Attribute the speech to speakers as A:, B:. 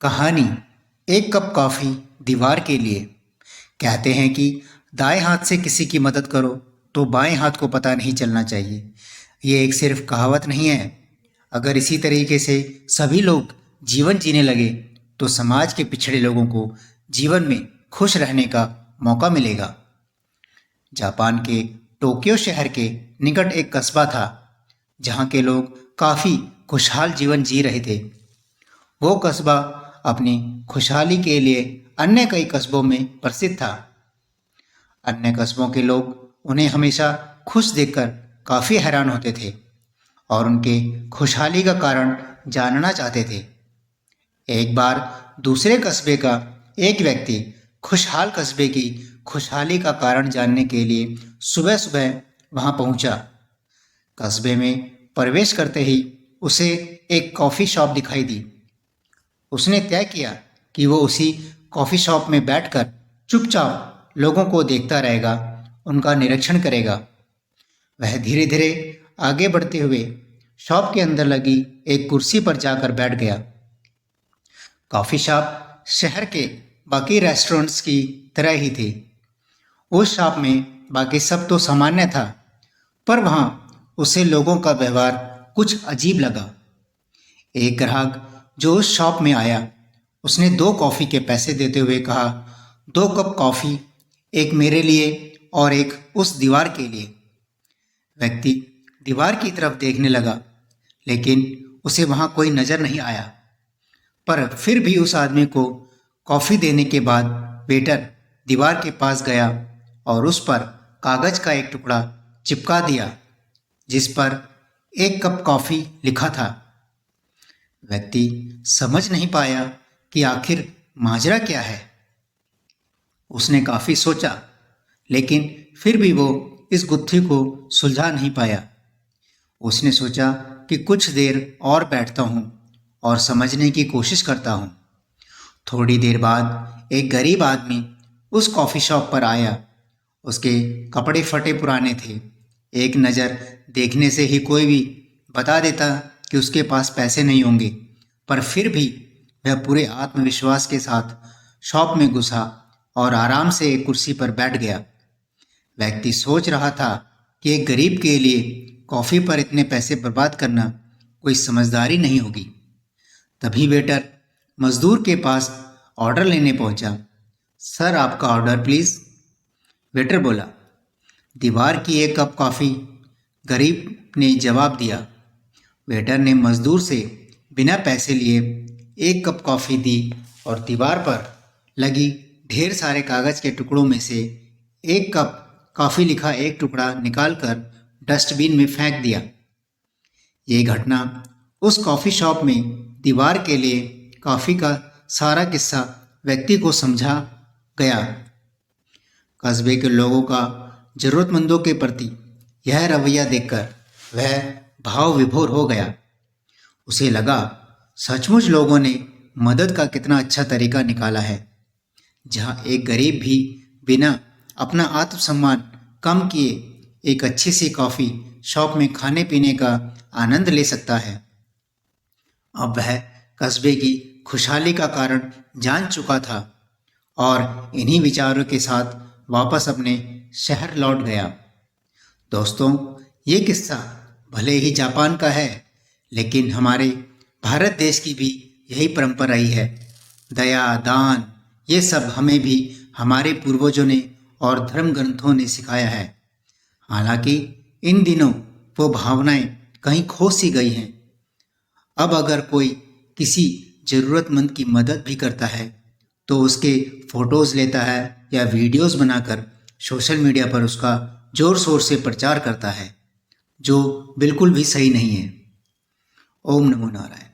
A: कहानी एक cup coffee दीवार के लिए। कहते हैं कि दाएं हाथ से किसी की मदद करो तो बाएं हाथ को पता नहीं चलना चाहिए। ये एक सिर्फ कहावत नहीं है। अगर इसी तरीके से सभी लोग जीवन जीने लगे तो समाज के पिछड़े लोगों को जीवन में खुश रहने का मौका मिलेगा। जापान के टोक्यो शहर के निकट एक कस्बा था जहाँ के लोग काफ़ी खुशहाल जीवन जी रहे थे। वो कस्बा अपनी खुशहाली के लिए अन्य कई कस्बों में प्रसिद्ध था। अन्य कस्बों के लोग उन्हें हमेशा खुश देखकर काफ़ी हैरान होते थे और उनके खुशहाली का कारण जानना चाहते थे। एक बार दूसरे कस्बे का एक व्यक्ति खुशहाल कस्बे की खुशहाली का कारण जानने के लिए सुबह सुबह वहां पहुंचा। कस्बे में प्रवेश करते ही उसे एक कॉफ़ी शॉप दिखाई दी। उसने तय किया कि वो उसी कॉफ़ी शॉप में बैठकर चुपचाप लोगों को देखता रहेगा, उनका निरीक्षण करेगा। वह धीरे धीरे आगे बढ़ते हुए शॉप के अंदर लगी एक कुर्सी पर जाकर बैठ गया। कॉफ़ी शॉप शहर के बाकी रेस्टोरेंट्स की तरह ही थी। उस शॉप में बाकी सब तो सामान्य था, पर वहाँ उसे लोगों का व्यवहार कुछ अजीब लगा। एक ग्राहक जो उस शॉप में आया, उसने 2 कॉफ़ी के पैसे देते हुए कहा, 2 कप कॉफ़ी, एक मेरे लिए और एक उस दीवार के लिए। व्यक्ति दीवार की तरफ देखने लगा, लेकिन उसे वहाँ कोई नज़र नहीं आया। पर फिर भी उस आदमी को कॉफ़ी देने के बाद वेटर दीवार के पास गया और उस पर कागज़ का एक टुकड़ा चिपका दिया जिस पर 1 कप कॉफ़ी लिखा था। व्यक्ति समझ नहीं पाया कि आखिर माजरा क्या है। उसने काफ़ी सोचा, लेकिन फिर भी वो इस गुत्थी को सुलझा नहीं पाया। उसने सोचा कि कुछ देर और बैठता हूँ और समझने की कोशिश करता हूँ। थोड़ी देर बाद एक गरीब आदमी उस कॉफ़ी शॉप पर आया। उसके कपड़े फटे पुराने थे। एक नज़र देखने से ही कोई भी बता देता कि उसके पास पैसे नहीं होंगे, पर फिर भी वह पूरे आत्मविश्वास के साथ शॉप में घुसा और आराम से एक कुर्सी पर बैठ गया। व्यक्ति सोच रहा था कि एक गरीब के लिए कॉफ़ी पर इतने पैसे बर्बाद करना कोई समझदारी नहीं होगी। तभी वेटर मजदूर के पास ऑर्डर लेने पहुंचा। सर, आपका ऑर्डर प्लीज़। वेटर बोला। दीवार की 1 कप कॉफ़ी, गरीब ने जवाब दिया। वेटर ने मजदूर से बिना पैसे लिए 1 कप कॉफ़ी दी और दीवार पर लगी ढेर सारे कागज़ के टुकड़ों में से 1 कप कॉफ़ी लिखा एक टुकड़ा निकालकर डस्टबिन में फेंक दिया। ये घटना उस कॉफ़ी शॉप में दीवार के लिए कॉफ़ी का सारा किस्सा व्यक्ति को समझा गया। कस्बे के लोगों का ज़रूरतमंदों के प्रति यह रवैया देखकर वह भाव विभोर हो गया। उसे लगा, सचमुच लोगों ने मदद का कितना अच्छा तरीका निकाला है, जहाँ एक गरीब भी बिना अपना आत्मसम्मान कम किए एक अच्छी सी कॉफ़ी शॉप में खाने पीने का आनंद ले सकता है। अब वह कस्बे की खुशहाली का कारण जान चुका था और इन्हीं विचारों के साथ वापस अपने शहर लौट गया। दोस्तों, ये किस्सा भले ही जापान का है, लेकिन हमारे भारत देश की भी यही परंपरा रही है। दया, दान, ये सब हमें भी हमारे पूर्वजों ने और धर्म ग्रंथों ने सिखाया है। हालांकि इन दिनों वो भावनाएं कहीं खो सी गई हैं। अब अगर कोई किसी ज़रूरतमंद की मदद भी करता है तो उसके फ़ोटोज़ लेता है या वीडियोज़ बनाकर सोशल मीडिया पर उसका ज़ोर शोर से प्रचार करता है, जो बिल्कुल भी सही नहीं है। ओम नमो नारायण।